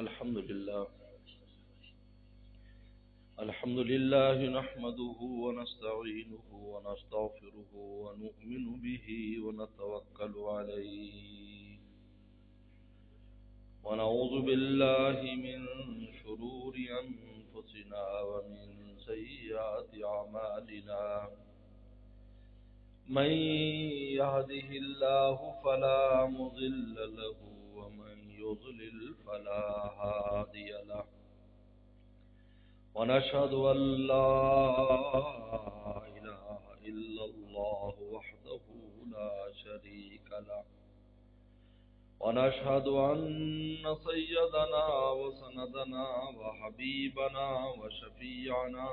الحمد لله نحمده ونستعينه ونستغفره ونؤمن به ونتوكل عليه ونعوذ بالله من شرور أنفسنا ومن سيئات أعمالنا من يهده الله فلا مضل له ومن يضلل فلا هادي له ونشهد أن لا إله إلا الله وحده لا شريك له ونشهد أن سيدنا وسندنا وحبيبنا وشفيعنا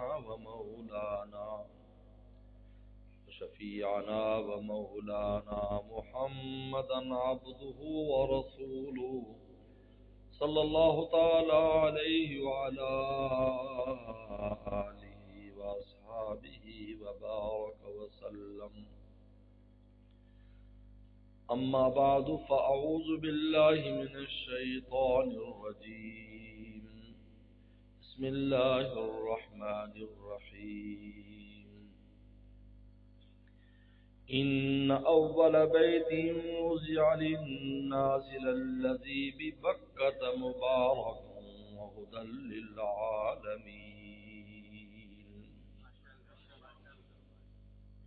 ومولانا محمدا عبده ورسوله صلى الله تعالى عليه وعلى آله وأصحابه وبارك وسلم أما بعد فأعوذ بالله من الشيطان الرجيم بسم الله الرحمن الرحيم إن أول بيت وزع للناس للذي ببكة مبارك وهدى للعالمين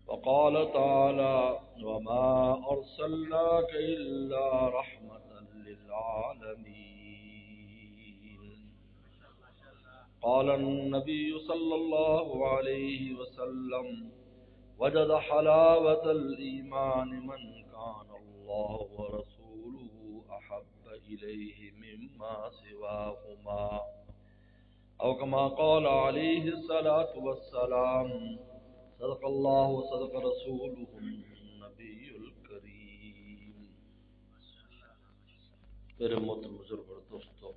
وقال تعالى وما أرسلناك إلا رحمة للعالمين قال النبي صلى الله عليه وسلم وجد حلاوة الإيمان من كان الله ورسوله أحب إليه مما سواهما أو كما قال عليه الصلاة والسلام صدق الله وصدق رسوله النبي الكريم. میرے محترم بزرگ اور دوستو،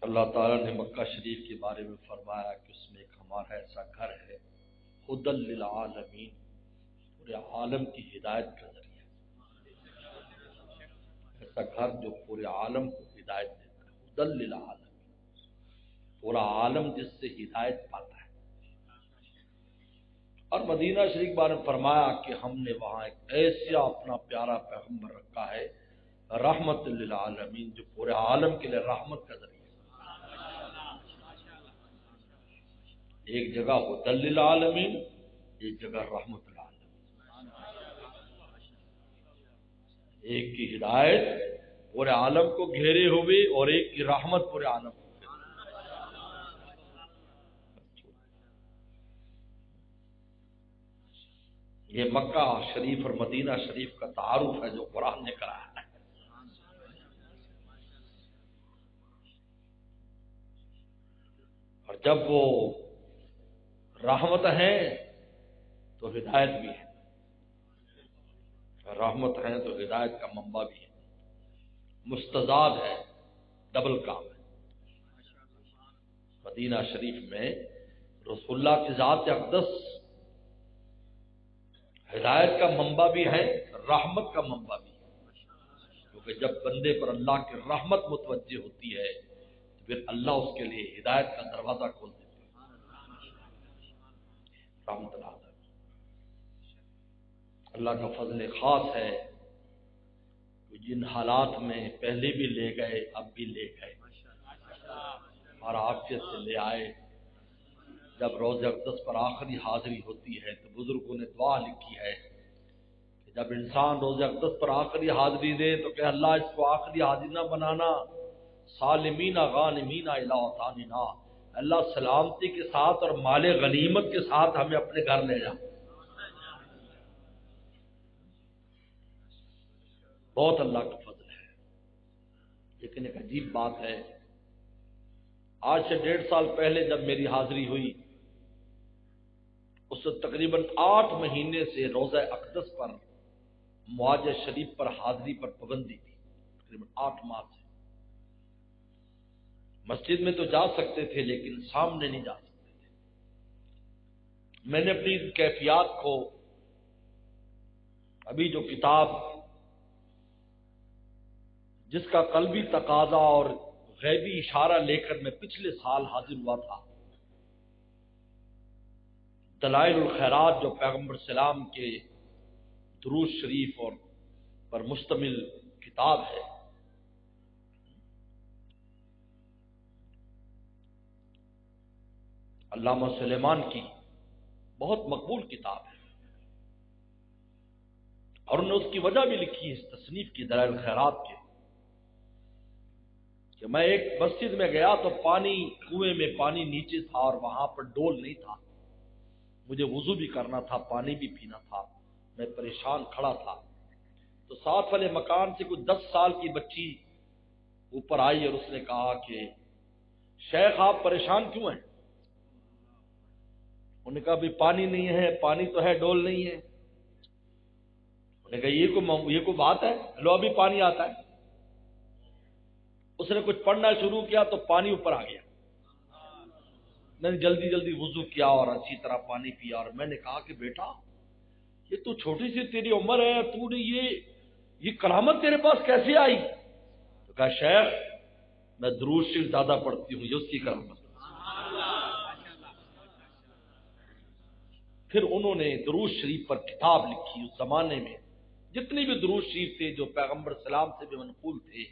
اللہ تعالیٰ نے مکہ شریف کے بارے میں فرمایا کہ اس میں ایک ہمارا ایسا گھر ہے ہدی للعالمین، پورے عالم کی ہدایت کا ذریعہ، ایسا گھر جو پورے عالم کو ہدایت دیتا ہے، ہدی للعالمین، پورا عالم جس سے ہدایت پاتا ہے۔ اور مدینہ شریف بارے میں فرمایا کہ ہم نے وہاں ایک ایسا اپنا پیارا پیغمبر رکھا ہے رحمت للعالمین، جو پورے عالم کے لیے رحمت کا ذریعہ۔ ایک جگہ ہدی للعالمین، ایک جگہ رحمت للعالمین، ایک کی ہدایت پورے عالم کو گھیرے ہوئے اور ایک کی رحمت پورے عالم کو۔ یہ مکہ شریف اور مدینہ شریف کا تعارف ہے جو قرآن نے کرایا ہے۔ اور جب وہ رحمت ہے تو ہدایت بھی ہے، رحمت ہے تو ہدایت کا منبع بھی ہے، مستضاد ہے، ڈبل کام ہے۔ مدینہ شریف میں رسول اللہ کی ذات اقدس ہدایت کا منبع بھی ہے، رحمت کا منبع بھی ہے، کیونکہ جب بندے پر اللہ کی رحمت متوجہ ہوتی ہے تو پھر اللہ اس کے لیے ہدایت کا دروازہ کھول دیتا ہے۔ رحمت اللہ، اللہ کا فضل خاص ہے کہ جن حالات میں پہلے بھی لے گئے اب بھی لے گئے اور عافیت سے لے آئے۔ جب روز اقدس پر آخری حاضری ہوتی ہے تو بزرگوں نے دعا لکھی ہے کہ جب انسان روز اقدس پر آخری حاضری دے تو کہ اللہ اس کو آخری حاضری نہ بنانا، سالمین غانمین الی اوطاننا، اللہ سلامتی کے ساتھ اور مال غنیمت کے ساتھ ہمیں اپنے گھر لے جا۔ بہت اللہ کا فضل ہے۔ لیکن ایک عجیب بات ہے، آج سے 1.5 سال پہلے جب میری حاضری ہوئی، اس وقت تقریباً 8 مہینے سے روزہ اقدس پر معاج شریف پر حاضری پر پابندی تھی، تقریباً 8 ماہ سے۔ مسجد میں تو جا سکتے تھے لیکن سامنے نہیں جا سکتے تھے۔ میں نے اپنی کیفیات کو ابھی جو کتاب جس کا قلبی تقاضا اور غیبی اشارہ لے کر میں پچھلے سال حاضر ہوا تھا، دلائل الخیرات، جو پیغمبر سلام کے درود شریف اور پر مشتمل کتاب ہے۔ علامہ سلیمان کی بہت مقبول کتاب ہے، اور انہوں نے اس کی وجہ بھی لکھی ہے اس تصنیف کی، دلائل الخیرات کے، کہ میں ایک مسجد میں گیا تو پانی، کنویں میں پانی نیچے تھا اور وہاں پر ڈول نہیں تھا، مجھے وضو بھی کرنا تھا، پانی بھی پینا تھا، میں پریشان کھڑا تھا، تو ساتھ والے مکان سے کوئی 10 سال کی بچی اوپر آئی اور اس نے کہا کہ شیخ آپ پریشان کیوں ہیں؟ انہوں نے کہا بھی پانی نہیں ہے، پانی تو ہے، ڈول نہیں ہے۔ انہوں نے کہا یہ کوئی بات ہے، لو ابھی پانی آتا ہے۔ اس نے کچھ پڑھنا شروع کیا تو پانی اوپر آ گیا۔ میں نے جلدی جلدی وضو کیا اور اچھی طرح پانی پیا، اور میں نے کہا کہ بیٹا یہ تو چھوٹی سی تیری عمر ہے، تو نے یہ کرامت تیرے پاس کیسے آئی؟ تو کہا شیخ میں درود شریف زیادہ پڑھتی ہوں، یہ اس کی کرامت۔ پھر انہوں نے درود شریف پر کتاب لکھی۔ اس زمانے میں جتنے بھی درود شریف تھے جو پیغمبر سلام سے بھی منقول تھے،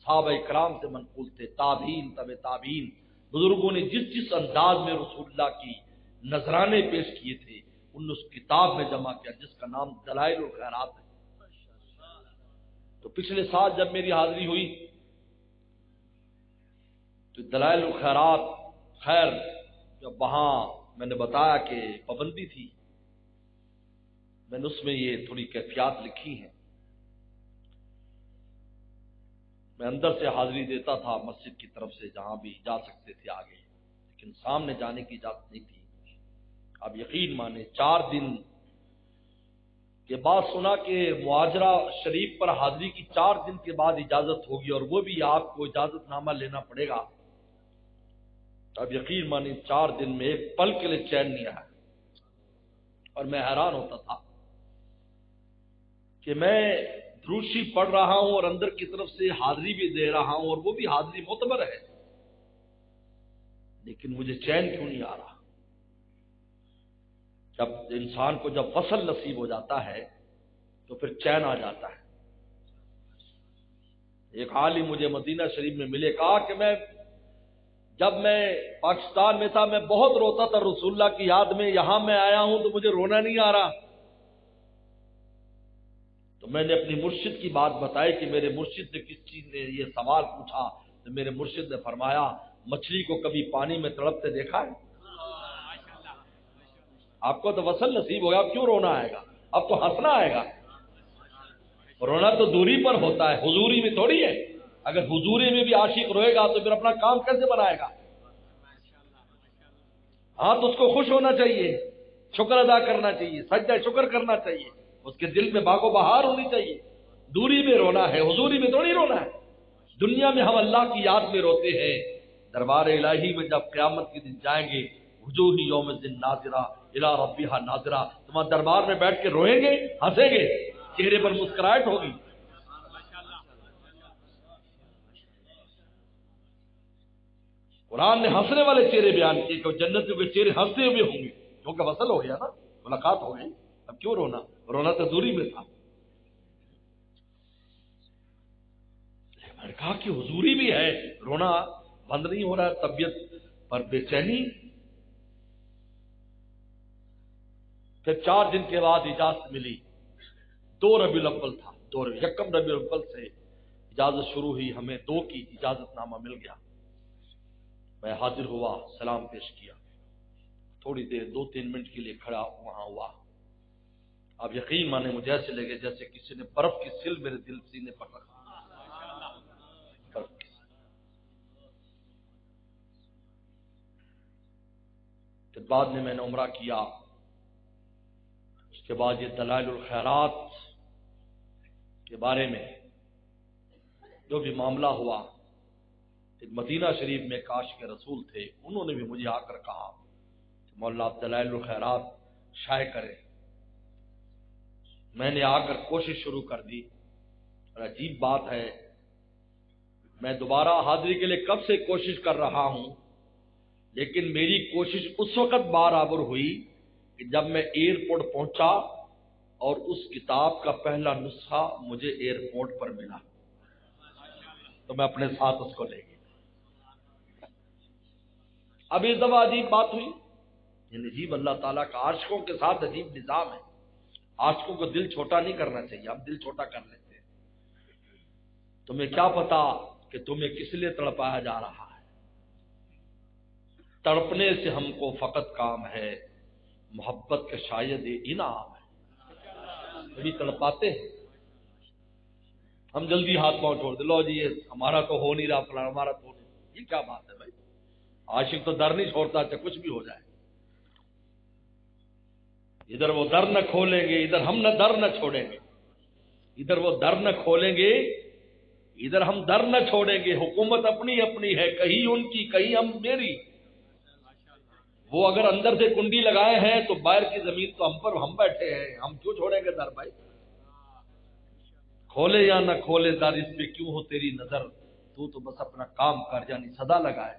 صحابہ کرام سے منقول تھے، تابعین، تبع تابعین، بزرگوں نے جس جس انداز میں رسول اللہ کی نذرانے پیش کیے تھے، انہوں نے اس کتاب میں جمع کیا جس کا نام دلائل الخیرات ہے۔ تو پچھلے سال جب میری حاضری ہوئی تو دلائل الخیرات، خیر جب وہاں میں نے بتایا کہ پابندی تھی، میں نے اس میں یہ تھوڑی کیفیات لکھی ہیں۔ میں اندر سے حاضری دیتا تھا مسجد کی طرف سے، جہاں بھی جا سکتے تھے آگے، لیکن سامنے جانے کی اجازت نہیں تھی۔ اب یقین مانے 4 دن کے بعد سنا کہ معاجرہ شریف پر حاضری کی 4 دن کے بعد اجازت ہوگی، اور وہ بھی آپ کو اجازت نامہ لینا پڑے گا۔ اب یقین مانی 4 دن میں ایک پل کے لیے چین نہیں آیا، اور میں حیران ہوتا تھا کہ میں درود شریف پڑھ رہا ہوں اور اندر کی طرف سے حاضری بھی دے رہا ہوں، اور وہ بھی حاضری معتبر ہے، لیکن مجھے چین کیوں نہیں آ رہا؟ جب انسان کو جب وصل نصیب ہو جاتا ہے تو پھر چین آ جاتا ہے۔ ایک عالم مجھے مدینہ شریف میں ملے، کہا کہ جب میں پاکستان میں تھا میں بہت روتا تھا رسول اللہ کی یاد میں، یہاں میں آیا ہوں تو مجھے رونا نہیں آ رہا۔ تو میں نے اپنی مرشد کی بات بتائی کہ میرے مرشد نے کس چیز نے یہ سوال پوچھا، تو میرے مرشد نے فرمایا مچھلی کو کبھی پانی میں تڑپتے دیکھا ہے؟ آپ کو تو وصل نصیب ہوگا، اب کیوں رونا آئے گا؟ اب تو ہنسنا آئے گا۔ رونا تو دوری پر ہوتا ہے، حضوری میں تھوڑی ہے۔ اگر حضوری میں بھی عاشق روئے گا تو پھر اپنا کام کیسے بنائے گا؟ ہاں تو اس کو خوش ہونا چاہیے، شکر ادا کرنا چاہیے، سجدہ شکر کرنا چاہیے، اس کے دل میں باغ و بہار ہونی چاہیے۔ دوری میں رونا ہے، حضوری میں تھوڑی رونا ہے۔ دنیا میں ہم اللہ کی یاد میں روتے ہیں، دربار الہی میں جب قیامت کے دن جائیں گے، وجوہ یوم الدین ناظرہ الی ربھا ناظرہ، تم دربار میں بیٹھ کے روئیں گے، ہنسیں گے، چہرے پر مسکراہٹ ہوگی۔ قرآن نے ہنسنے والے چہرے بیان کیے کہ جنتیوں کے چہرے ہنستے ہوئے ہوں گے، کیونکہ وصل ہو گیا نا، ملاقات ہو گئی، اب کیوں رونا؟ رونا تو دوری میں تھا۔ میں نے کہا کہ حضوری بھی ہے، رونا بند نہیں ہو رہا ہے، طبیعت پر بے چینی۔ پھر 4 دن کے بعد اجازت ملی، 2 ربیع الاول تھا، 1 ربیع الاول سے اجازت شروع ہوئی، ہمیں 2 کی اجازت نامہ مل گیا۔ میں حاضر ہوا، سلام پیش کیا، تھوڑی دیر 2-3 منٹ کے لیے کھڑا وہاں ہوا۔ اب یقین مانے مجھے ایسے لگے جیسے کسی نے برف کی سل میرے دل سینے پر رکھا۔ پھر بعد میں نے عمرہ کیا، اس کے بعد یہ دلائل الخیرات کے بارے میں جو بھی معاملہ ہوا، ایک مدینہ شریف میں کاش کے رسول تھے، انہوں نے بھی مجھے آ کر کہا کہ مولا آپ دلائل الخیرات شائع کریں۔ میں نے آ کر کوشش شروع کر دی، اور عجیب بات ہے میں دوبارہ حاضری کے لیے کب سے کوشش کر رہا ہوں، لیکن میری کوشش اس وقت برابر ہوئی کہ جب میں ایئرپورٹ پہنچا اور اس کتاب کا پہلا نسخہ مجھے ایئرپورٹ پر ملا تو میں اپنے ساتھ اس کو لے گیا۔ اب اس دفعہ عجیب بات ہوئی، یعنی عجیب اللہ تعالیٰ کا عاشقوں کے ساتھ عجیب نظام ہے۔ عاشقوں کو دل چھوٹا نہیں کرنا چاہیے، ہم دل چھوٹا کر لیتے ہیں۔ تمہیں کیا پتا کہ تمہیں کس لیے تڑپایا جا رہا ہے؟ تڑپنے سے ہم کو فقط کام ہے، محبت کے شاید یہ انعام ہے۔ کبھی تڑپاتے ہیں ہم، جلدی ہاتھ پاؤں چھوڑ دے، لو جی یہ ہمارا تو ہو نہیں رہا، فلاں ہمارا تو ہو نہیں رہا۔ یہ کیا بات ہے بھائی؟ عاشق تو در نہیں چھوڑتا، چاہے کچھ بھی ہو جائے۔ ادھر وہ در نہ کھولیں گے، ادھر ہم نہ در نہ چھوڑیں گے۔ ادھر وہ در نہ کھولیں گے، ادھر ہم در نہ چھوڑیں گے۔ حکومت اپنی اپنی ہے، کہیں ان کی کہیں ہم میری۔ وہ اگر اندر سے کنڈی لگائے ہیں تو باہر کی زمین تو ہم پر، ہم بیٹھے ہیں، ہم کیوں چھوڑیں گے در بھائی؟ کھولے یا نہ کھولے در، اس پہ کیوں ہو تیری نظر؟ تو بس اپنا کام کر، یعنی صدا لگائے۔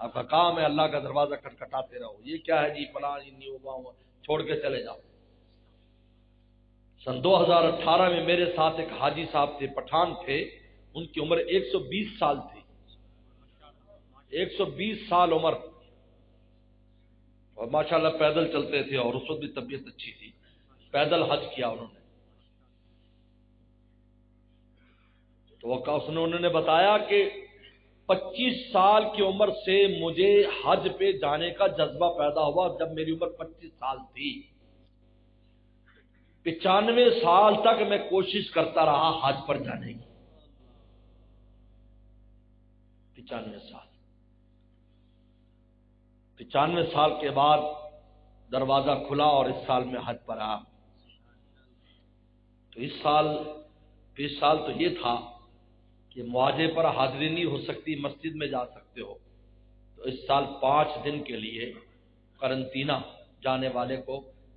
آپ کا کام ہے اللہ کا دروازہ کھٹکھٹاتے رہو۔ یہ کیا ہے جی فلاں جی نہیں ہوگا، چھوڑ کے چلے جاؤ۔ سن 2018 میں میرے ساتھ ایک حاجی صاحب تھے، پٹھان تھے، ان کی عمر 120 سال تھی، 120 سال عمر، اور ماشاءاللہ پیدل چلتے تھے، اور اس وقت بھی طبیعت اچھی تھی۔ پیدل حج کیا انہوں نے۔ تو انہوں نے بتایا کہ 25 سال کی عمر سے مجھے حج پہ جانے کا جذبہ پیدا ہوا، جب میری عمر 25 سال تھی۔ 95 سال تک میں کوشش کرتا رہا حج پر جانے کی۔ 95 سال کے بعد دروازہ کھلا اور اس سال میں حج پر آیا۔ تو اس سال تو یہ تھا کہ معاہدے پر حاضری نہیں ہو سکتی، مسجد میں جا سکتے ہو۔ تو اس سال 5 دن کے لیے قرنطینہ، جانے والے کو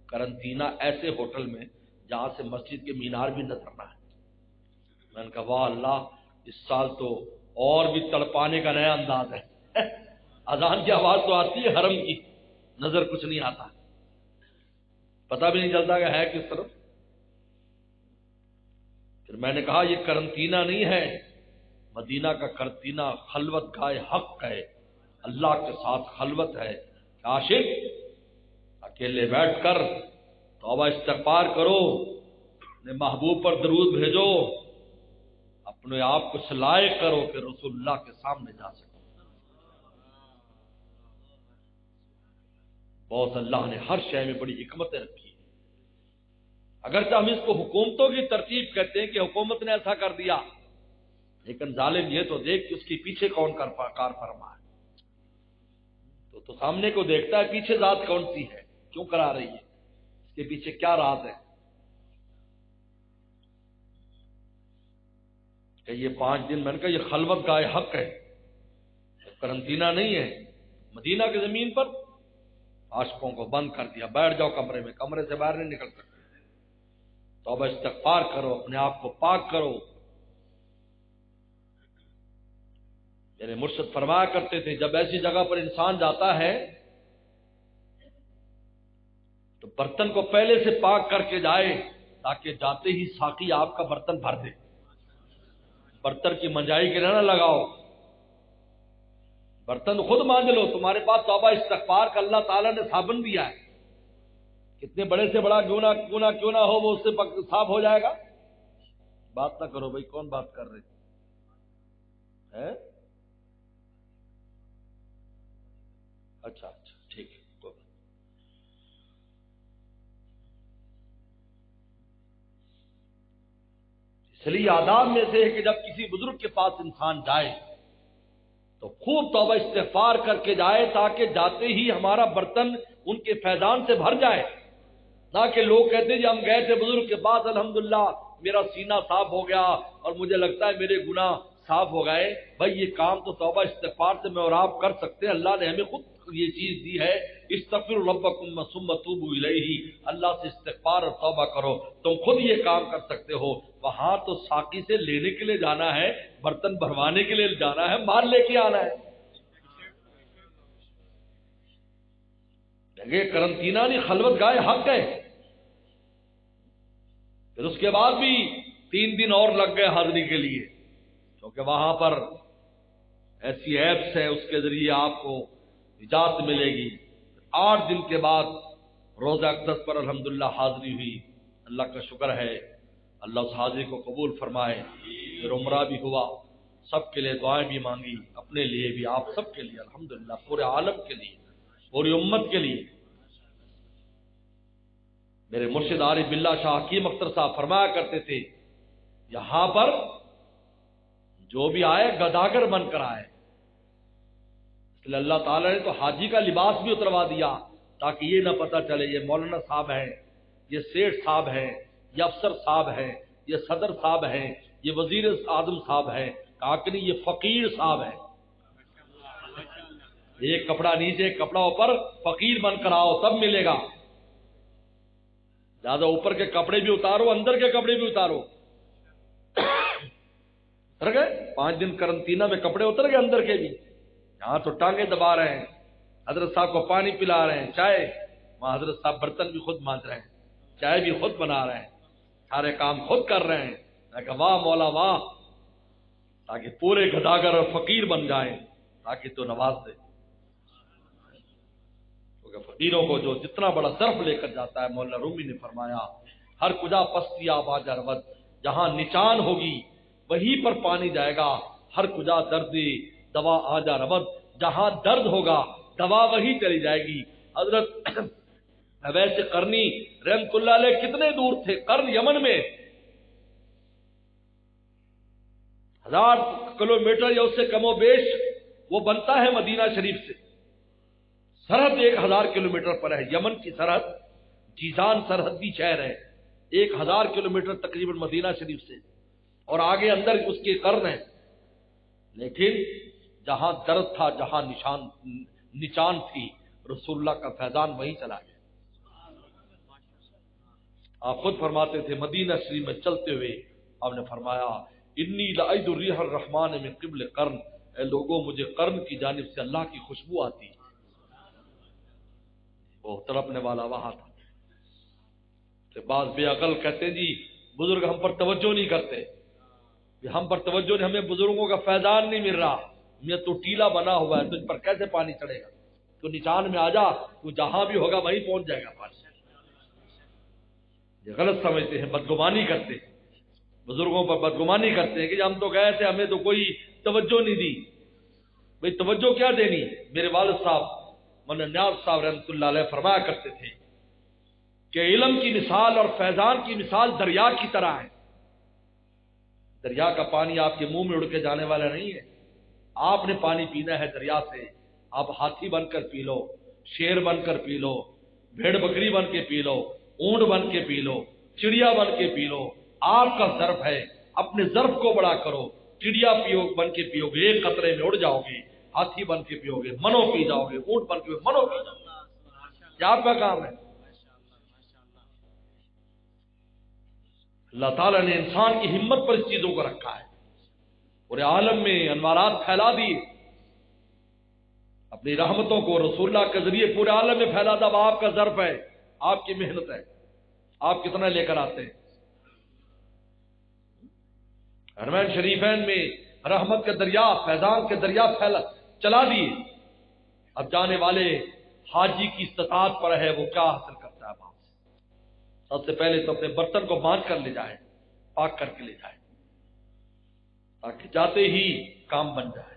قرنطینہ ایسے ہوٹل میں جہاں سے مسجد کے مینار بھی نظر نہ ہے۔ میں نے کہا واہ اللہ، اس سال تو اور بھی تڑپانے کا نیا انداز ہے۔ اذان کی آواز تو آتی ہے حرم کی، نظر کچھ نہیں آتا، پتہ بھی نہیں چلتا کہ ہے کس طرف۔ پھر میں نے کہا یہ قرنطینہ نہیں ہے، مدینہ کا قرنطینہ خلوت گاہ حق ہے، اللہ کے ساتھ خلوت ہے۔ عاشق اکیلے بیٹھ کر توبہ استغفار کرو، اپنے محبوب پر درود بھیجو، اپنے آپ کو لائق کرو کہ رسول اللہ کے سامنے جا سکو۔ بہت اللہ نے ہر شے میں بڑی حکمتیں رکھی ہیں۔ اگرچہ ہم اس کو حکومتوں کی ترتیب کہتے ہیں کہ حکومت نے ایسا کر دیا، لیکن ظالم یہ تو دیکھ کہ اس کے پیچھے کون کار فرما ہے۔ تو سامنے کو دیکھتا ہے پیچھے ذات کون سی ہے، کیوں کرا رہی ہے، اس کے پیچھے کیا راز ہے۔ کہ یہ 5 دن میں نے کہا یہ خلوت گاہ حق ہے، قرنطینہ نہیں ہے۔ مدینہ کی زمین پر عاشقوں کو بند کر دیا، بیٹھ جاؤ کمرے میں، کمرے سے باہر نہیں نکل سکتے۔ توبہ استغفار کرو، اپنے آپ کو پاک کرو۔ میرے مرشد فرمایا کرتے تھے جب ایسی جگہ پر انسان جاتا ہے تو برتن کو پہلے سے پاک کر کے جائے، تاکہ جاتے ہی ساقی آپ کا برتن بھر دے۔ برتن کی منجائی کے نہ لگاؤ، برتن خود مانج لو۔ تمہارے پاس توبہ استغفار کا اللہ تعالیٰ نے صابن دیا ہے، کتنے بڑے سے بڑا گناہ کیوں نہ ہو وہ اس سے صاف ہو جائے گا۔ بات نہ کرو بھائی، کون بات کر رہے ہیں؟ اچھا ٹھیک ہے۔ اس لیے آداب میں سے ہے کہ جب کسی بزرگ کے پاس انسان جائے تو خوب توبہ استغفار کر کے جائے، تاکہ جاتے ہی ہمارا برتن ان کے فیضان سے بھر جائے۔ نہ کہ لوگ کہتے ہیں جی ہم گئے تھے بزرگ کے پاس، الحمدللہ میرا سینہ صاف ہو گیا اور مجھے لگتا ہے میرے گناہ صاف ہو گئے بھائی یہ کام تو توبہ استغفار سے میں اور آپ کر سکتے ہیں، اللہ نے ہمیں خود یہ چیز دی ہے، استغفروا ربکم ثم توبوا الیہ، اللہ سے استغفار اور توبہ کرو، تم خود یہ کام کر سکتے ہو۔ وہاں تو ساقی سے لینے کے لیے جانا ہے، برتن بھروانے کے لیے جانا ہے، مال لے کے آنا ہے۔ جگہ قرنطینہ نہیں، خلوت گاہ حق ہے۔ پھر اس کے بعد بھی 3 دن اور لگ گئے حاضری کے لیے، کیونکہ وہاں پر ایسی ایپس ہے اس کے ذریعے آپ کو نجات ملے گی۔ 8 دن کے بعد روزہ اقدس پر الحمدللہ حاضری ہوئی، اللہ کا شکر ہے، اللہ اس حاضری کو قبول فرمائے۔ پھر عمرہ بھی ہوا، سب کے لیے دعائیں بھی مانگی، اپنے لیے بھی، آپ سب کے لیے، الحمدللہ پورے عالم کے لیے، پوری امت کے لیے۔ میرے مرشد عارف باللہ شاہ حکیم اختر صاحب فرمایا کرتے تھے، یہاں پر جو بھی آئے گداگر بن کر آئے، اس لیے اللہ تعالیٰ نے تو حاجی کا لباس بھی اتروا دیا تاکہ یہ نہ پتہ چلے یہ مولانا صاحب ہیں، یہ سیٹھ صاحب ہیں، یہ افسر صاحب ہیں، یہ صدر صاحب ہیں، یہ وزیر اعظم صاحب ہیں، کہا کہ نہیں یہ فقیر صاحب ہیں۔ ایک کپڑا نیچے ایک کپڑا اوپر، فقیر بن کر آؤ تب ملے گا۔ زیادہ اوپر کے کپڑے بھی اتارو، اندر کے کپڑے بھی اتارو۔ اتر گئے 5 دن قرنطینہ میں کپڑے اتر گئے اندر کے بھی، یہاں تو ٹانگیں دبا رہے ہیں، حضرت صاحب کو پانی پلا رہے ہیں، چائے، وہاں حضرت صاحب برتن بھی خود مانج رہے ہیں، چائے بھی خود بنا رہے ہیں، سارے کام خود کر رہے ہیں۔ میں کہا واہ مولا واہ، تاکہ پورے گداگر اور فقیر بن جائیں، تاکہ تو نواز دے۔ کیونکہ فقیروں کو جو جتنا بڑا ظرف لے کر جاتا ہے، مولانا رومی نے فرمایا ہر کجا پستی آباد جرود، جہاں نچان ہوگی وہیں پر پانی جائے گا، ہر کجا دردی دوا آجا ربد، جہاں درد ہوگا دوا وہی چلی جائے گی۔ حضرت ویسے قرنی رحمت اللہ علیہ کتنے دور تھے؟ قرن یمن میں 1000 کلومیٹر یا اس سے کم و بیش وہ بنتا ہے مدینہ شریف سے، سرحد 1000 کلومیٹر پر ہے، یمن کی سرحد، جیزان سرحدی شہر ہے، 1000 کلومیٹر تقریباً مدینہ شریف سے، اور آگے اندر اس کے قرن ہیں۔ لیکن جہاں درد تھا، جہاں نچان تھی، رسول اللہ کا فیضان وہیں چلا گیا۔ آپ خود فرماتے تھے مدینہ شریف میں چلتے ہوئے آپ نے فرمایا انی لأجد ریح الرحمن من قبل قرن، اے لوگوں مجھے قرن کی جانب سے اللہ کی خوشبو آتی۔ وہ تڑپنے والا وہاں تھا۔ کہ بعض بے عقل کہتے ہیں جی بزرگ ہم پر توجہ نہیں کرتے، ہم پر توجہ نہیں، ہمیں بزرگوں کا فیضان نہیں مل رہا، یہ تو ٹیلا بنا ہوا ہے، تجھ پر کیسے پانی چڑھے گا؟ تو نچان میں آ جا، تو جہاں بھی ہوگا وہیں پہنچ جائے گا پانی۔ یہ غلط سمجھتے ہیں، بدگمانی کرتے ہیں، بزرگوں پر بدگمانی کرتے ہیں کہ ہم تو گئے تھے ہمیں تو کوئی توجہ نہیں دی۔ بھئی توجہ کیا دینی؟ میرے والد صاحب مولانا نیاز صاحب رحمۃ اللہ علیہ فرمایا کرتے تھے کہ علم کی مثال اور فیضان کی مثال دریا کی طرح ہے۔ دریا کا پانی آپ کے منہ میں اڑ کے جانے والا نہیں ہے، آپ نے پانی پینا ہے دریا سے، آپ ہاتھی بن کر پی لو، شیر بن کر پی لو، بھیڑ بکری بن کے پی لو، اونٹ بن کے پی لو، چڑیا بن کے پی لو، آپ کا ظرف ہے، اپنے ظرف کو بڑا کرو۔ چڑیا بن کے پیو گے ایک قطرے میں اڑ جاؤ گے، ہاتھی بن کے پیو گے منو پی جاؤ گے، اونٹ بن کے منو پی جاؤ گے، کیا آپ کا کام ہے؟ اللہ تعالیٰ نے انسان کی ہمت پر اس چیزوں کو رکھا ہے، پورے عالم میں انوارات پھیلا دیے، اپنی رحمتوں کو رسول اللہ کے ذریعے پورے عالم میں پھیلا دا۔ آپ کا ظرف ہے، آپ کی محنت ہے، آپ کتنا لے کر آتے ہیں۔ حرمین شریفین میں رحمت کے دریا، فیضان کے دریا پھیلا چلا دیے، اب جانے والے حاجی کی استطاعت پر ہے وہ کیا حاصل کرتا ہے وہاں سے۔ سب سے پہلے تو اپنے برتن کو مانج کر لے جائے، پاک کر کے لے جائے، تاکہ جاتے ہی کام بن جائے،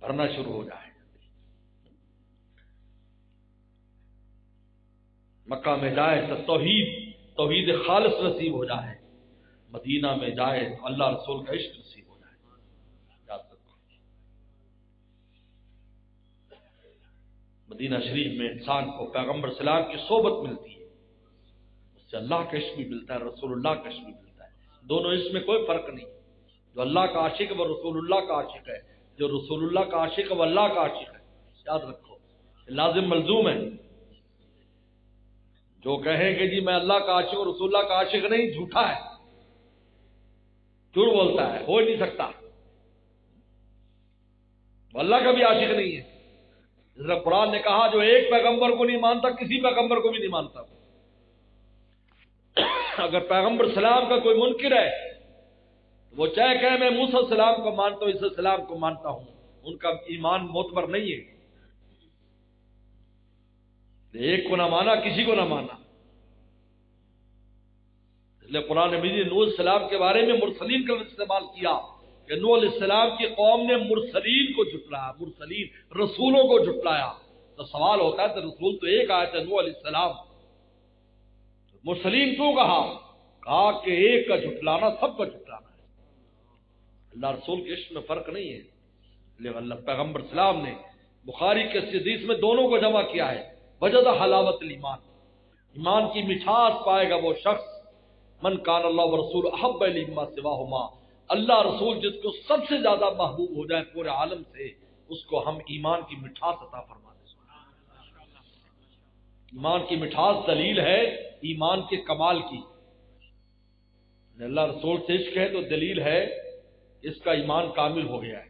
بھرنا شروع ہو جائے۔ مکہ میں جائے تو توحید خالص نصیب ہو جائے، مدینہ میں جائے تو اللہ رسول کا عشق نصیب ہو جائے۔ یاد رکھو مدینہ شریف میں انسان کو پیغمبر سلام کی صحبت ملتی ہے، اس سے اللہ کا عشق بھی ملتا ہے، رسول اللہ کا عشق بھی ملتا ہے، دونوں عشق میں کوئی فرق نہیں۔ جو اللہ کا عاشق ہے وہ رسول اللہ کا عاشق ہے، جو رسول اللہ کا عاشق ہے وہ اللہ کا عاشق ہے. یاد رکھو، لازم ملزوم ہے. جو کہیں کہ جی میں اللہ کا عاشق اور رسول اللہ کا عاشق نہیں، جھوٹا ہے، جھوٹ بولتا ہے، ہو ہی نہیں سکتا. وہ اللہ کا بھی عاشق نہیں ہے. جس طرح قرآن نے کہا جو ایک پیغمبر کو نہیں مانتا کسی پیغمبر کو بھی نہیں مانتا. اگر پیغمبر سلام کا کوئی منکر ہے وہ چاہے کہ میں موسیٰ السلام کو مانتا ہوں، عیسیٰ السلام کو مانتا ہوں، ان کا ایمان معتبر نہیں ہے. ایک کو نہ مانا کسی کو نہ مانا. اس لیے قرآن مجید نوح علیہ السلام کے بارے میں مرسلین کا استعمال کیا کہ نوح علیہ السلام کی قوم نے مرسلین کو جھٹلایا، مرسلین رسولوں کو جھٹلایا. تو سوال ہوتا ہے تو رسول تو ایک آیا تھا نوح علیہ السلام، مرسلین کیوں کہا کہ ایک کا جھٹلانا سب کا جھٹلانا ہے. اللہ رسول کے عشق میں فرق نہیں ہے. لیکن اللہ پیغمبر اسلام نے بخاری کے حدیث میں دونوں کو جمع کیا ہے. وجد حلاوت الایمان، ایمان کی مٹھاس پائے گا وہ شخص من کان اللہ و رسول احب الیہ مما سواہما، اللہ رسول جس کو سب سے زیادہ محبوب ہو جائے پورے عالم سے، اس کو ہم ایمان کی مٹھاس عطا فرما دیں. ایمان کی مٹھاس دلیل ہے ایمان کے کمال کی. اللہ رسول سے عشق ہے تو دلیل ہے اس کا ایمان کامل ہو گیا ہے.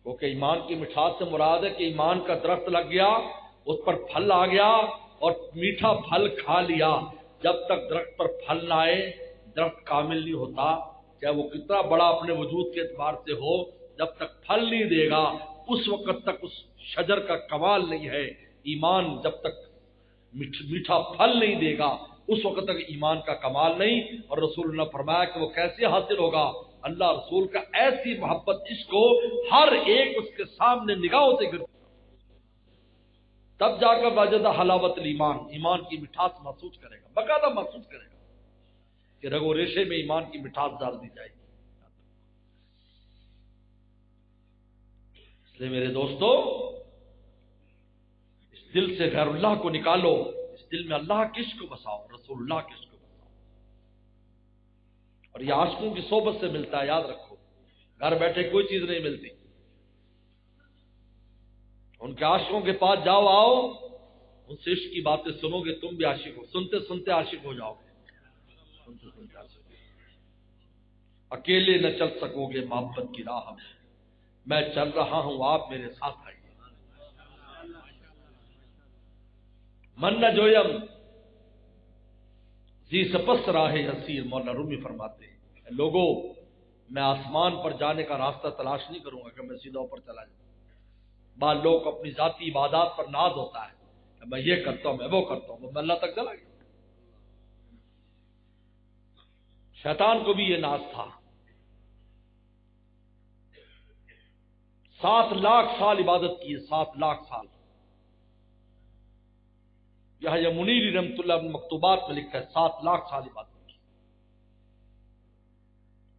کیونکہ ایمان کی مٹھاس سے مراد ہے کہ ایمان کا درخت لگ گیا، اس پر پھل آ گیا اور میٹھا پھل کھا لیا. جب تک درخت پر پھل نہ آئے درخت کامل نہیں ہوتا، چاہے وہ کتنا بڑا اپنے وجود کے اعتبار سے ہو، جب تک پھل نہیں دے گا اس وقت تک اس شجر کا کمال نہیں ہے. ایمان جب تک میٹھا پھل نہیں دے گا اس وقت تک ایمان کا کمال نہیں. اور رسول اللہ نے فرمایا کہ وہ کیسے حاصل ہوگا؟ اللہ رسول کا ایسی محبت اس کو ہر ایک اس کے سامنے نگاہوں سے گر، تب جا کر وجد حلاوت الایمان، ایمان کی مٹھاس محسوس کرے گا، باقاعدہ محسوس کرے گا کہ رگو ریشے میں ایمان کی مٹھاس ڈال دی جائے گی. اس لیے میرے دوستو اس دل سے غیر اللہ کو نکالو، اس دل میں اللہ کے عشق کو بساؤ، رسول اللہ کے عشق کو بساؤ. اور یہ عاشقوں کی صحبت سے ملتا ہے. یاد رکھو، گھر بیٹھے کوئی چیز نہیں ملتی. ان کے عاشقوں کے پاس جاؤ، آؤ ان سے عشق کی باتیں سنو گے، تم بھی عاشق ہو، سنتے سنتے عاشق ہو جاؤ گے. سنتے سنتے عاشق. اکیلے نہ چل سکو گے محبت کی راہ میں چل رہا ہوں آپ میرے ساتھ آئیے. من نہ جویم زی سپس راہ اسیر، مولانا رومی فرماتے ہیں لوگوں میں آسمان پر جانے کا راستہ تلاش نہیں کروں گا کہ میں سیدھا اوپر چلا جاؤں. بعض لوگ کو اپنی ذاتی عبادات پر ناز ہوتا ہے کہ میں یہ کرتا ہوں میں وہ کرتا ہوں، میں اللہ تک چلا گیا. شیطان کو بھی یہ ناز تھا. 7 لاکھ سال عبادت کی ہے، 7 لاکھ سال. یہ منیری رحمۃ اللہ اپنے مکتوبات میں لکھا ہے 7 لاکھ سال عبادت کی،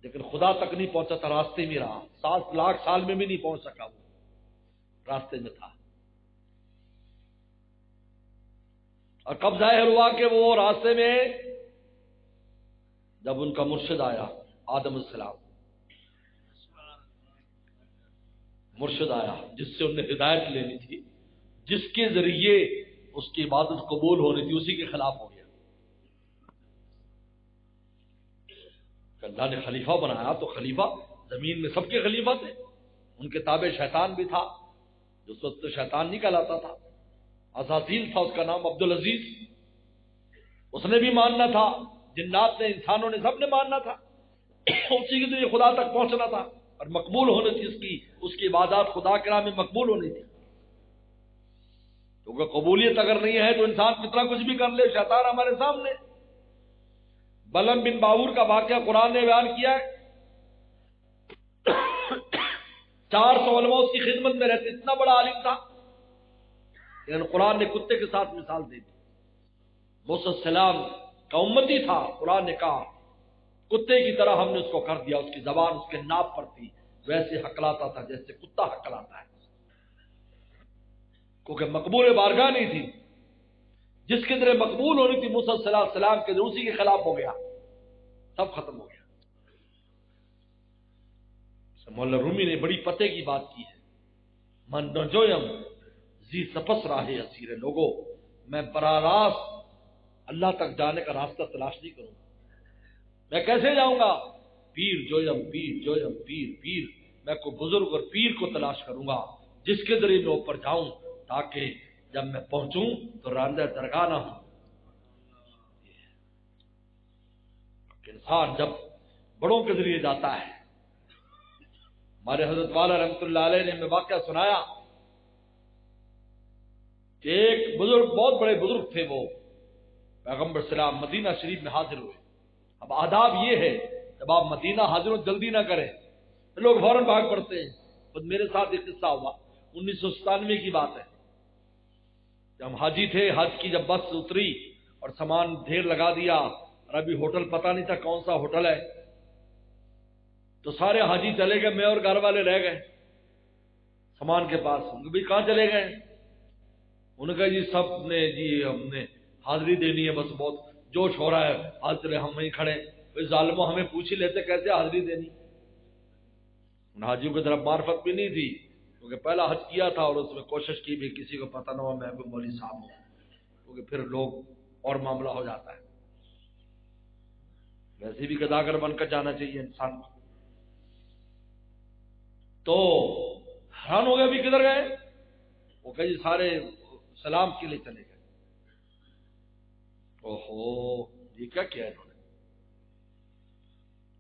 لیکن خدا تک نہیں پہنچا تھا، راستے میں رہا. 7 لاکھ سال میں بھی نہیں پہنچ سکا، وہ راستے میں تھا. اور کب ظاہر ہوا کہ وہ راستے میں؟ جب ان کا مرشد آیا آدم السلام، مرشد آیا جس سے انہیں ہدایت لینی تھی، جس کے ذریعے اس کی عبادت قبول ہونی تھی، اسی کے خلاف ہو گیا. اللہ نے خلیفہ بنایا تو خلیفہ زمین میں سب کے خلیفہ تھے. ان کے تابع شیطان بھی تھا، جو اس وقت شیطان نہیں کہلاتا تھا، اساطیل تھا اس کا نام، عبدالعزیز. اس نے بھی ماننا تھا، جنات نے انسانوں نے سب نے ماننا تھا. اسی کے ذریعے خدا تک پہنچنا تھا اور مقبول ہونی تھی اس کی عبادات خدا کے راہ میں مقبول ہونی تھی. کیونکہ قبولیت اگر نہیں ہے تو انسان کتنا کچھ بھی کر لے. شیطان ہمارے سامنے. بلم بن باور کا واقعہ قرآن نے بیان کیا ہے. 400 علماء اس کی خدمت میں رہتے، اتنا بڑا عالم تھا، لیکن قرآن نے کتے کے ساتھ مثال دے دی. موسیٰ السلام کا امتی تھا، قرآن نے کہا کتے کی طرح ہم نے اس کو کر دیا. اس کی زبان اس کے ناپ پر تھی، ویسے ہکلاتا تھا جیسے کتا ہکلاتا ہے، کیونکہ مقبول بارگاہ نہیں تھی. جس کے ذریعے مقبول ہونی تھی موسیٰ علیہ السلام کے ذریعے، اسی کے خلاف ہو گیا، سب ختم ہو گیا. مولا رومی نے بڑی پتے کی بات کی ہے، من نجویم زی سپس راہ اسیر، لوگوں میں براہ راست اللہ تک جانے کا راستہ تلاش نہیں کروں گا، میں کیسے جاؤں گا؟ پیر جویم پیر جویم پیر پیر، میں کوئی بزرگ اور پیر کو تلاش کروں گا جس کے ذریعے میں اوپر جاؤں، تاکہ جب میں پہنچوں تو راندہ درگاہ نہ ہوں۔ انسان جب بڑوں کے ذریعے جاتا ہے، ہمارے حضرت والا رحمۃ اللہ علیہ نے ہمیں واقعہ سنایا کہ ایک بزرگ، بہت بڑے بزرگ تھے، وہ پیغمبر سلام مدینہ شریف میں حاضر ہوئے۔ اب آداب یہ ہے، جب آپ مدینہ حاضر ہو جلدی نہ کریں، لوگ فوراً بھاگ پڑتے ہیں۔ خود میرے ساتھ ایک قصہ ہوا، 1997 کی بات ہے، جب ہم حاجی تھے، حج کی جب بس اتری اور سامان ڈھیر لگا دیا اور ابھی ہوٹل پتہ نہیں تھا کون سا ہوٹل ہے، تو سارے حاجی چلے گئے، میں اور گھر والے رہ گئے سامان کے پاس۔ ان کے بھائی کہاں چلے گئے؟ انہوں نے کہا جی سب نے جی ہم نے حاضری دینی ہے، بس بہت جوش ہو رہا ہے، آج چلے ہم وہیں کھڑے۔ بھائی ظالموں، ہمیں پوچھ ہی لیتے کیسے حاضری دینی۔ ان حاجیوں کی طرف معرفت بھی نہیں تھی، کیونکہ پہلا حج کیا تھا اور اس میں کوشش کی بھی کسی کو پتہ نہ ہو میں کوئی مولوی صاحب ہوں، کیونکہ پھر لوگ اور معاملہ ہو جاتا ہے۔ ویسے بھی گداگر بن کر جانا چاہیے انسان کو۔ تو حیران ہو گئے، بھی کدھر گئے؟ وہ کہ جی سارے سلام کے لیے چلے گئے۔ اوہو، یہ کیا کیا انہوں نے؟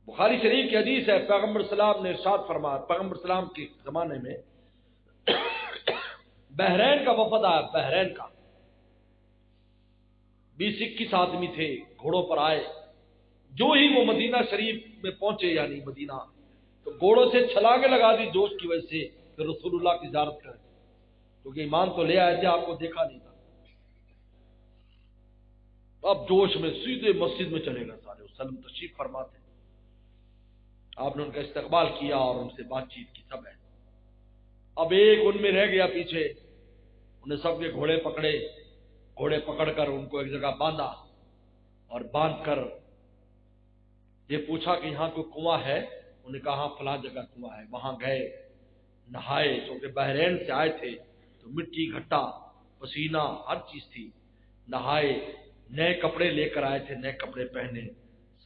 بخاری شریف کی حدیث ہے، پیغمبر سلام نے ارشاد فرمایا، پیغمبر سلام کے زمانے میں بحرین کا وفد آیا، بحرین کا 20-21 آدمی تھے، گھوڑوں پر آئے۔ جو ہی وہ مدینہ شریف میں پہنچے، یعنی مدینہ، تو گھوڑوں سے چھلانگیں لگا دی جوش کی وجہ سے کہ رسول اللہ کی زیارت کریں، کیونکہ ایمان تو لے آئے تھے، آپ کو دیکھا نہیں تھا۔ اب جوش میں سیدھے مسجد میں چلے گئے سارے، وسلم تشریف فرماتے، آپ نے ان کا استقبال کیا اور ان سے بات چیت کی، سب ہے۔ اب ایک ان میں رہ گیا پیچھے، انہیں سب کے گھوڑے پکڑے، گھوڑے پکڑ کر ان کو ایک جگہ باندھا، اور باندھ کر یہ پوچھا کہ یہاں کوئی کنواں ہے؟ انہوں نے کہا ہاں فلاں جگہ کنواں ہے۔ وہاں گئے، نہائے، چونکہ بحرین سے آئے تھے تو مٹی گھٹا پسینہ ہر چیز تھی، نہائے، نئے کپڑے لے کر آئے تھے، نئے کپڑے پہنے،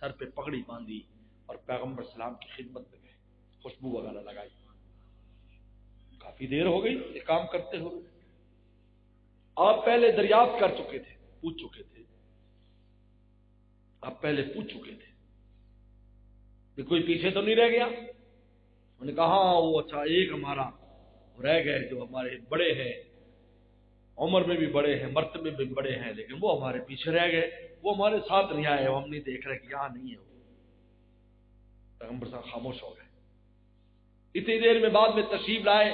سر پہ پگڑی باندھی اور پیغمبر سلام کی خدمت میں گئے، خوشبو وغیرہ لگائی۔ کافی دیر ہو گئی یہ کام کرتے ہوئے۔ آپ پہلے دریافت کر چکے تھے، پوچھ چکے تھے، آپ پہلے پوچھ چکے تھے کہ کوئی پیچھے تو نہیں رہ گیا؟ انہوں نے کہا ہاں وہ اچھا ایک ہمارا رہ گئے جو ہمارے بڑے ہیں، عمر میں بھی بڑے ہیں، مرتبے میں بھی بڑے ہیں، لیکن وہ ہمارے پیچھے رہ گئے، وہ ہمارے ساتھ نہیں آئے، ہم نہیں دیکھ رہے کہ یہاں نہیں ہے وہ۔ پیغمبر صاحب خاموش ہو گئے۔ اتنی دیر میں بعد میں تشریف لائے،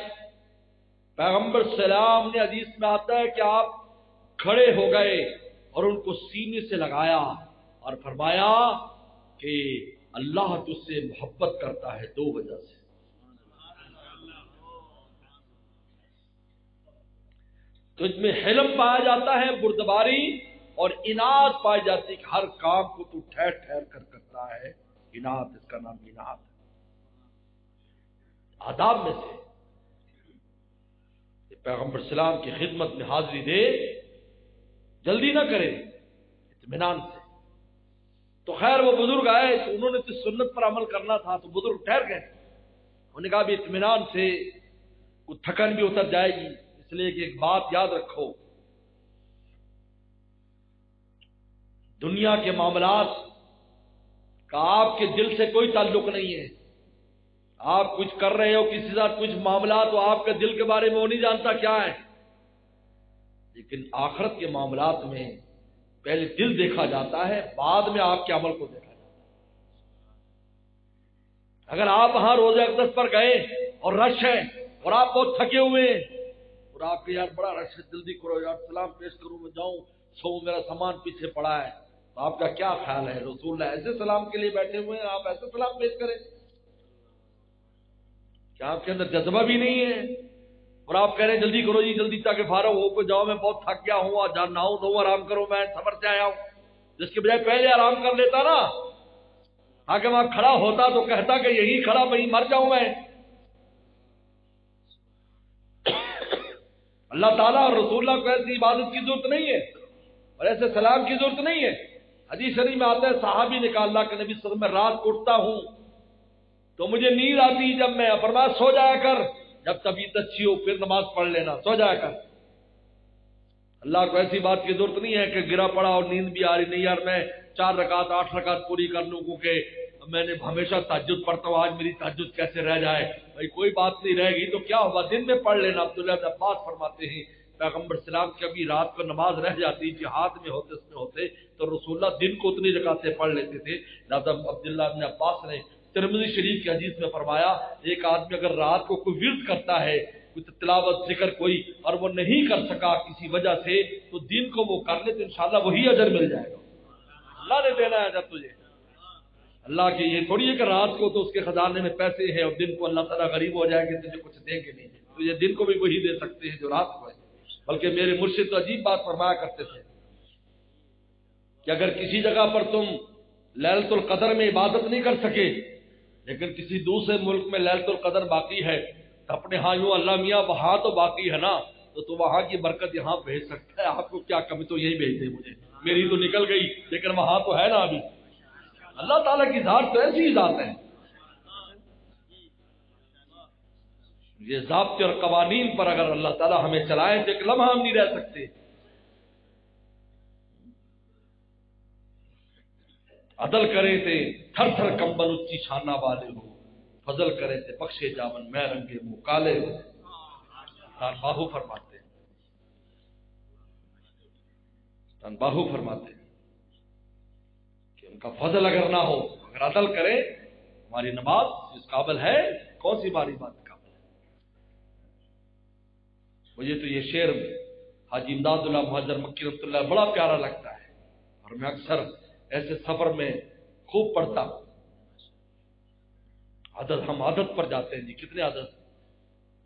پیغمبر سلام نے، حدیث میں آتا ہے کہ آپ کھڑے ہو گئے اور ان کو سینے سے لگایا اور فرمایا کہ اللہ تجھ سے محبت کرتا ہے دو وجہ سے۔ تجھ میں حلم پایا جاتا ہے، بردباری، اور اناد پائی جاتی ہے کہ ہر کام کو تو ٹھہر ٹھہر کر کرتا ہے، اناد، اس کا نام اناد ہے۔ آداب میں سے پیغمبر سلام کی خدمت میں حاضری دے، جلدی نہ کرے، اطمینان سے۔ تو خیر وہ بزرگ آئے تو انہوں نے تو سنت پر عمل کرنا تھا، تو بزرگ ٹھہر گئے، انہوں نے کہا بھی اطمینان سے، کچھ تھکن بھی اتر جائے گی، اس لیے کہ ایک بات یاد رکھو، دنیا کے معاملات کا آپ کے دل سے کوئی تعلق نہیں ہے۔ آپ کچھ کر رہے ہو کسی ساتھ کچھ معاملات، تو آپ کے دل کے بارے میں وہ نہیں جانتا کیا ہے، لیکن آخرت کے معاملات میں پہلے دل دیکھا جاتا ہے، بعد میں آپ کے عمل کو دیکھا جاتا ہے۔ اگر آپ وہاں روزہ اقدس پر گئے اور رش ہے اور آپ بہت تھکے ہوئے ہیں اور آپ کے یار بڑا رش ہے، جلدی کرو یار، سلام پیش کروں میں جاؤں، سو میرا سامان پیچھے پڑا ہے، تو آپ کا کیا خیال ہے؟ رسول اللہ ایسے سلام کے لیے بیٹھے ہوئے ہیں، آپ ایسے سلام پیش کریں؟ کیا آپ کے اندر جذبہ بھی نہیں ہے؟ اور آپ کہہ رہے ہیں جلدی کرو جی، جلدی تاکہ فارغ ہو کو جاؤ، میں بہت تھک گیا ہوں، اور جان نہ ہوں تو آرام کرو، میں سفر سے آیا ہوں۔ جس کے بجائے پہلے آرام کر لیتا نا، تاکہ وہاں کھڑا ہوتا تو کہتا کہ یہی کھڑا وہیں مر جاؤں میں، اللہ تعالیٰ اور رسول اللہ کو ایسی عبادت کی ضرورت نہیں ہے اور ایسے سلام کی ضرورت نہیں ہے۔ حدیث شریف میں آتا ہے صحابی نے کہا اللہ کے نبی صلی اللہ علیہ وسلم میں رات کو اٹھتا ہوں تو مجھے نیند آتی جب میں فرمایا سو جایا کر، جب طبیعت اچھی ہو پھر نماز پڑھ لینا، سو جایا کر۔ اللہ کو ایسی بات کی ضرورت نہیں ہے کہ گرا پڑا اور نیند بھی آ رہی نہیں، یار میں 4 رکعت 8 رکعت پوری کر لوں کیونکہ میں نے ہمیشہ تہجد پڑھتا ہوں، آج میری تہجد کیسے رہ جائے۔ بھائی کوئی بات نہیں رہے گی تو کیا ہوگا، دن میں پڑھ لینا۔ عبداللہ بن عباس فرماتے ہیں پیغمبر سلام کبھی رات کو نماز رہ جاتی جہاد میں ہوتے اس میں ہوتے تو رسول اللہ دن کو اتنی رکعتیں پڑھ لیتے تھے۔ لہذا عبداللہ بن عباس نے ترمذی شریف کی حدیث میں فرمایا ایک آدمی اگر رات کو کوئی ورد کرتا ہے، کوئی تلاوت ذکر کوئی، اور وہ نہیں کر سکا کسی وجہ سے تو دن کو وہ کر لے تو انشاءاللہ وہی اجر مل جائے گا، اللہ نے دینا ہے اجر تجھے۔ اللہ کی یہ تھوڑی ہے کہ رات کو تو اس کے خزانے میں پیسے ہیں اور دن کو اللہ تعالیٰ غریب ہو جائے کہ تجھے کچھ دیں گے نہیں، تو یہ دن کو بھی وہی دے سکتے ہیں جو رات کو ہے۔ بلکہ میرے مرشد تو عجیب بات فرمایا کرتے تھے کہ اگر کسی جگہ پر تم لیلۃ القدر میں عبادت نہیں کر سکے لیکن کسی دوسرے ملک میں لیلۃ القدر باقی ہے تو اپنے ہاں یوں اللہ میاں وہاں تو باقی ہے نا تو وہاں کی برکت یہاں بھیج سکتا ہے، آپ کو کیا کمی، تو یہی بھیج دے مجھے، میری تو نکل گئی لیکن وہاں تو ہے نا ابھی۔ اللہ تعالیٰ کی ذات تو ایسی ذات ہے، یہ ضابطے اور قوانین پر اگر اللہ تعالیٰ ہمیں چلائے تو ایک لمحہ ہم نہیں رہ سکتے۔ عدل کرے تھے تھر تھر کمبل اچھی شانہ والے ہو، فضل کرے تھے بخشے جاون میں رنگے منہ کالے ہو۔ سلطان باہو فرماتے ہیں، سلطان باہو فرماتے ہیں کہ ان کا فضل اگر نہ ہو، اگر عدل کرے ہماری نماز اس قابل ہے، کون سی باری بات قابل ہے۔ مجھے تو یہ شعر حاجی امداد اللہ مہاجر مکی رحمۃ اللہ بڑا پیارا لگتا ہے اور میں اکثر ایسے سفر میں خوب پڑھتا ہوں۔ عدد، ہم عدد پر جاتے ہیں جی، کتنے عدد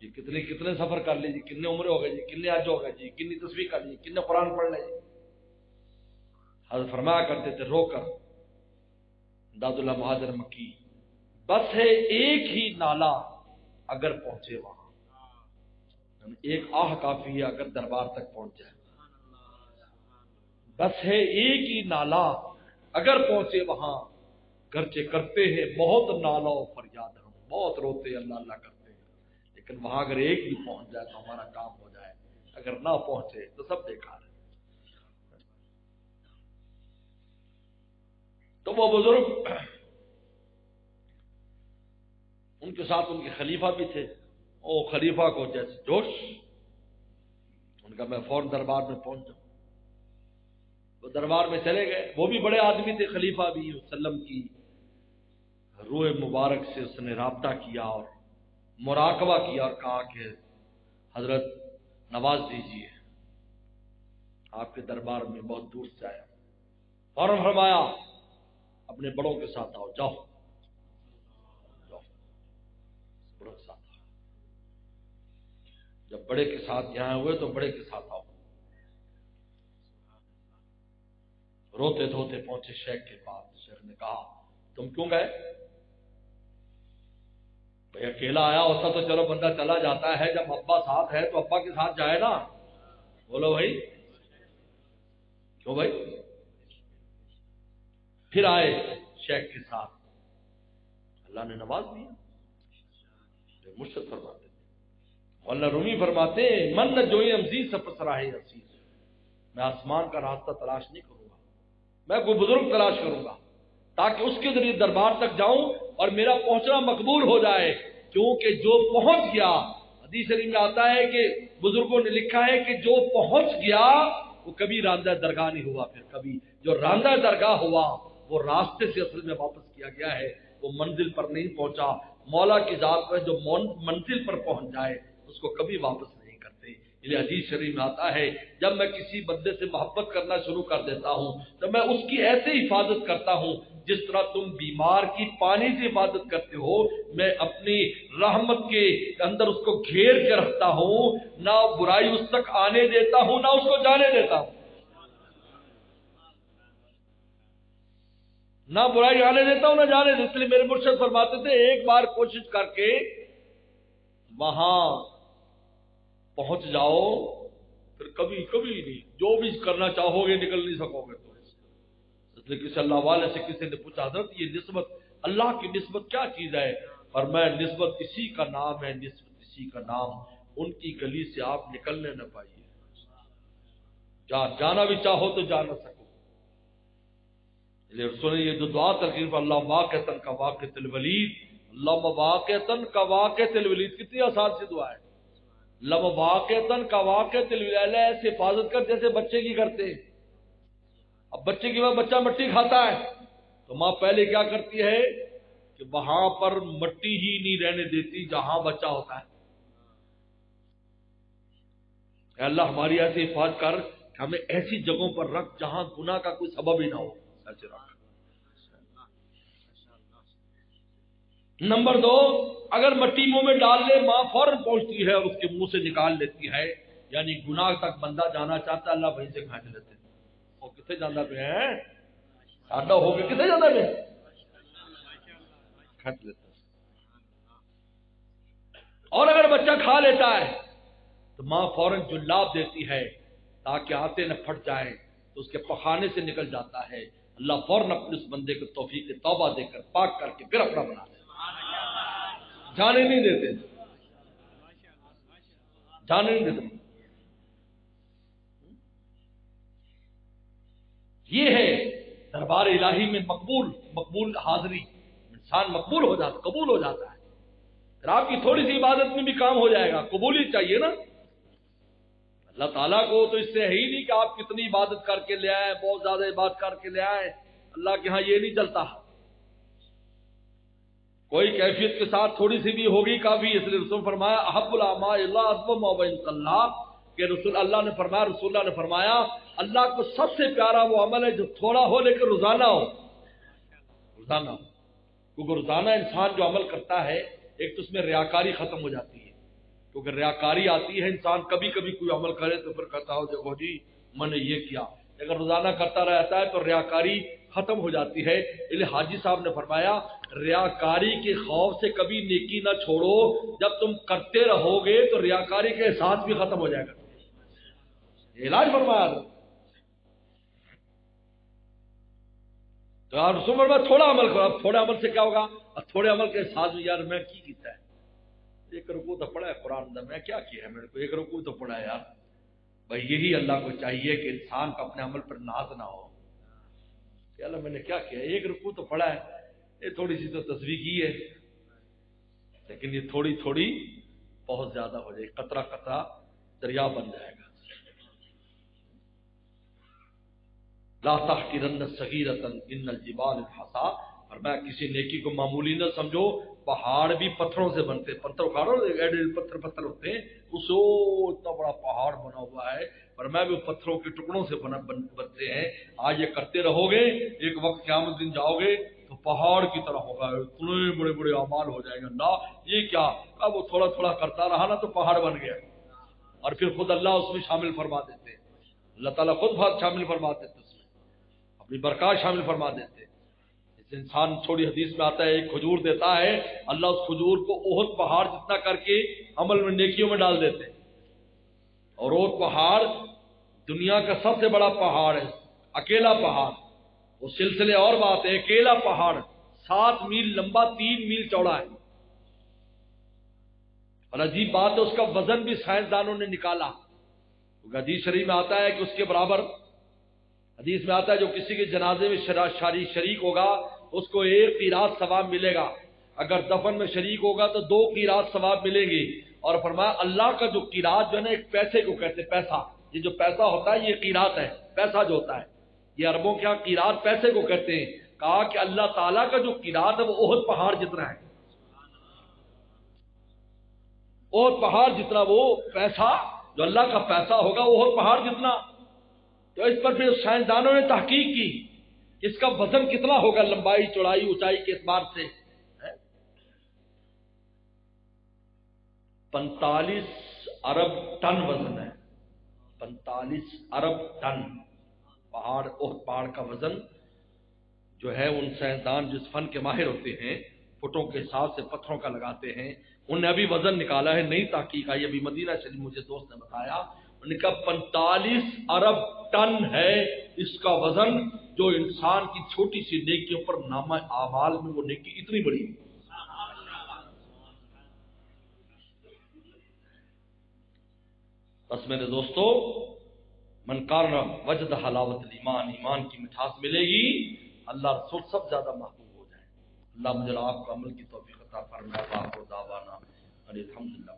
جی، کتنے سفر کر لیجیے، کتنے عمرے ہو گئے جی، کتنے حج ہو گئے جی، کتنی تسبیح کر لی، کتنے قرآن پڑھ لے جی۔ حضرت فرمایا کرتے تھے رو کر امداد اللہ مہاجر مکی، بس ہے ایک ہی نالا اگر پہنچے وہاں، ایک آہ کافی ہے اگر دربار تک پہنچ جائے۔ بس ہے ایک ہی نالا اگر پہنچے وہاں، گرچہ کرتے ہیں بہت نالا و فریاد، ہم بہت روتے اللہ اللہ کرتے ہیں، لیکن وہاں اگر ایک بھی پہنچ جائے تو ہمارا کام ہو جائے، اگر نہ پہنچے تو سب بیکار ہے۔ تو وہ بزرگ، ان کے ساتھ ان کے خلیفہ بھی تھے، او خلیفہ کو جیسے جوش، ان کا میں فوراً دربار میں پہنچ جاؤں۔ وہ دربار میں چلے گئے، وہ بھی بڑے آدمی تھے، خلیفہ بھی، وسلم کی روح مبارک سے اس نے رابطہ کیا اور مراقبہ کیا اور کہا کہ حضرت نواز دیجیے، آپ کے دربار میں بہت دور سے آیا۔ فوراً فرمایا اپنے بڑوں کے ساتھ آؤ، جاؤ جاؤ، بڑوں کے ساتھ آؤ۔ جب بڑے کے ساتھ یہاں ہوئے تو بڑے کے ساتھ آؤ۔ روتے دھوتے پہنچے شیخ کے پاس، شیخ نے کہا تم کیوں گئے؟ بھئی اکیلا آیا ہوتا تو چلو بندہ چلا جاتا ہے، جب ابا ساتھ ہے تو ابا کے ساتھ جائے نا۔ بولو بھائی کیوں بھائی؟ پھر آئے شیخ کے ساتھ، اللہ نے نواز دیا۔ مرشد فرماتے مولانا رومی فرماتے من نہ جوئی امزی سفر سراہے اسیر، میں آسمان کا راستہ تلاش نہیں کروں گا، میں کوئی بزرگ تلاش کروں گا تاکہ اس کے ذریعے دربار تک جاؤں اور میرا پہنچنا مقبول ہو جائے، کیونکہ جو پہنچ گیا، حدیث شریف میں آتا ہے کہ بزرگوں نے لکھا ہے کہ جو پہنچ گیا وہ کبھی راندہ درگاہ نہیں ہوا، پھر کبھی جو راندہ درگاہ ہوا وہ راستے سے اصل میں واپس کیا گیا ہے، وہ منزل پر نہیں پہنچا۔ مولا کی ذات پر جو منزل پر پہنچ جائے اس کو کبھی واپس نہیں کرتے۔ یہ حدیث شریف میں آتا ہے جب میں کسی بندے سے محبت کرنا شروع کر دیتا ہوں تو میں اس کی ایسے حفاظت کرتا ہوں جس طرح تم بیمار کی پانی سے حفاظت کرتے ہو، میں اپنی رحمت کے اندر اس کو گھیر کے رکھتا ہوں، نہ برائی اس تک آنے دیتا ہوں نہ اس کو جانے دیتا ہوں، نہ برائی آنے دیتا ہوں نہ جانے دیتا۔ اس لیے میرے مرشد فرماتے تھے ایک بار کوشش کر کے وہاں پہنچ جاؤ پھر کبھی کبھی نہیں، جو بھی کرنا چاہو گے نکل نہیں سکو گے تو. اس لیے کسی اللہ والے سے کسی نے پوچھا حضرت یہ نسبت اللہ کی نسبت کیا چیز ہے؟ فرمایا نسبت اسی کا نام ہے، نسبت اسی کا نام، ان کی گلی سے آپ نکلنے نہ پائیے، جانا بھی چاہو تو جا نہ سکو. سنیں یہ جو دعا ترغیب اللہ واقعتن کا واقعۃ الولید، اللہ واقعتن کا واقعۃ الولید، کتنی آسان سی دعا ہے. لم واقعتن کا واقعۃ الولید، ایسے حفاظت کر جیسے بچے کی کرتے ہیں. اب بچے کی بچہ مٹی کھاتا ہے تو ماں پہلے کیا کرتی ہے کہ وہاں پر مٹی ہی نہیں رہنے دیتی جہاں بچہ ہوتا ہے. اے اللہ ہماری ایسی حفاظت کر کہ ہمیں ایسی جگہوں پر رکھ جہاں گناہ کا کوئی سبب ہی نہ ہو. ایسے رکھ. نمبر 2، اگر مٹی منہ میں ڈال لے ماں فوراً پہنچتی ہے اور اس کے منہ سے نکال لیتی ہے، یعنی گناہ تک بندہ جانا چاہتا ہے اللہ وہیں سے کھینچ لیتے ہیں. اور کتنے جانا پہ ہیں سادہ ہو کے کتنے جانا پہ کھینچ لیتے ہیں. اور اگر بچہ کھا لیتا ہے تو ماں فوراً جلاب دیتی ہے تاکہ آتے نہ پھٹ جائے، تو اس کے پخانے سے نکل جاتا ہے. اللہ فوراً اپنے اس بندے کو توفیق توبہ دے کر پاک کر کے پھر اپنا بنا دے. جانے نہیں دیتے، جانے نہیں دیتے. یہ ہے دربار الہی میں مقبول حاضری، انسان مقبول ہو جاتا، قبول ہو جاتا ہے. پھر آپ کی تھوڑی سی عبادت میں بھی کام ہو جائے گا، قبول ہی چاہیے نا. اللہ تعالیٰ کو تو اس سے ہے ہی نہیں کہ آپ کتنی عبادت کر کے لے آئے، بہت زیادہ عبادت کر کے لے آئے. اللہ کے ہاں یہ نہیں چلتا. کوئی کیفیت کے ساتھ تھوڑی سی بھی ہوگی کافی. اس لیے رسول فرمایا احب الاعمال اللہ ادوم وان صلی، کہ رسول اللہ نے فرمایا اللہ کو سب سے پیارا وہ عمل ہے جو تھوڑا ہو لیکن روزانہ ہو. روزانہ ہو، کیونکہ روزانہ انسان جو عمل کرتا ہے ایک تو اس میں ریاکاری ختم ہو جاتی ہے، کیونکہ ریاکاری آتی ہے انسان کبھی کبھی کوئی عمل کرے تو پھر کہتا ہو دیکھو جی میں نے یہ کیا، اگر روزانہ کرتا رہتا ہے تو ریاکاری ختم ہو جاتی ہے. اس لیے حاجی صاحب نے فرمایا ریاکاری کے خوف سے کبھی نیکی نہ چھوڑو، جب تم کرتے رہو گے تو ریاکاری کا احساس بھی ختم ہو جائے گا. یہ علاج فرمایا تو آپ رسول میں تھوڑا عمل کرو. اب تھوڑے عمل سے کیا ہوگا؟ اب تھوڑے عمل کے احساس میں یار میں کی کیتا ہے، ایک رکوع تو پڑھا ہے قرآن میں، میں کیا کیا ہے میرے کو، ایک رکوع تو پڑھا ہے یار. بھائی یہی اللہ کو چاہیے کہ انسان کو اپنے عمل پر ناز نہ ہو کہ اللہ میں نے کیا کیا، ایک رکوع تو پڑھا ہے، یہ تھوڑی سی تو تسبیح کی ہے، لیکن یہ تھوڑی تھوڑی بہت زیادہ ہو جائے، قطرہ قطرہ دریا بن جائے گا. لا تحقرن صغیرۃ ان الجبال الحصا، فرمایا کسی نیکی کو معمولی نہ سمجھو، پہاڑ بھی پتھروں سے بنتے. پتھر اکھاڑو، پتھر ہوتے ہیں، اس اتنا بڑا پہاڑ بنا ہوا ہے، فرمایا بھی پتھروں کے ٹکڑوں سے بنتے ہیں. آج یہ کرتے رہو گے ایک وقت قیامت دن جاؤ گے تو پہاڑ کی طرح ہوگا، اتنے بڑے بڑے اعمال ہو جائیں گے. اللہ یہ کیا، اب وہ تھوڑا تھوڑا کرتا رہا نا تو پہاڑ بن گیا، اور پھر خود اللہ اس میں شامل فرما دیتے. اللہ تعالیٰ خود بہت شامل فرما دیتے، اس میں اپنی برکات شامل فرما دیتے. اس انسان چھوڑی حدیث میں آتا ہے ایک کھجور دیتا ہے، اللہ اس کھجور کو احد پہاڑ جتنا کر کے عمل میں نیکیوں میں ڈال دیتے. اور احد پہاڑ دنیا کا سب سے بڑا پہاڑ ہے، اکیلا پہاڑ. وہ سلسلے اور بات ہے، اکیلا پہاڑ 7 میل لمبا 3 میل چوڑا ہے. اور عجیب بات ہے اس کا وزن بھی سائنسدانوں نے نکالا. حدیث شریف میں آتا ہے کہ اس کے برابر، حدیث میں آتا ہے جو کسی کے جنازے میں شریک ہوگا اس کو 1 قیراط ثواب ملے گا، اگر دفن میں شریک ہوگا تو 2 قیراط ثواب ملیں گے. اور فرمایا اللہ کا جو قیراط جو ہے نا، ایک پیسے کو کہتے ہیں، پیسہ، یہ جو پیسہ ہوتا ہے یہ قیراط ہے، پیسہ جو ہوتا ہے یہ عربوں کے یہاں قیراط پیسے کو کہتے ہیں. کہا کہ اللہ تعالیٰ کا جو قیراط ہے وہ احد پہاڑ جتنا ہے، احد پہاڑ جتنا وہ پیسہ، جو اللہ کا پیسہ ہوگا وہ احد پہاڑ جتنا. تو اس پر پھر سائنسدانوں نے تحقیق کی کہ اس کا وزن کتنا ہوگا، لمبائی چوڑائی اونچائی کے اعتبار سے. 45 ارب ٹن وزن ہے، 45 ارب ٹن پہاڑ، احد پہاڑ کا وزن جو ہے. ان سائنسدان جس فن کے ماہر ہوتے ہیں فٹوں کے حساب سے پتھروں کا لگاتے ہیں. انہوں نے ابھی وزن نکالا ہے, نئی تحقیق آئی ابھی مدینہ شریف, مجھے دوست نے بتایا, انہوں نے کہا 45 ارب ٹن ہے اس کا وزن, جو انسان کی چھوٹی سی نیکیوں پر نامہ اعمال میں وہ نیکی اتنی بڑی. بس میرے دوستو, من کان وجد حلاوت الایمان, ایمان کی مٹھاس ملے گی, اللہ رسول سب زیادہ محبوب ہو جائیں. اللہ مجھے آپ کو عمل کی توفیق عطا فرمائے. دعوانا الحمدللہ.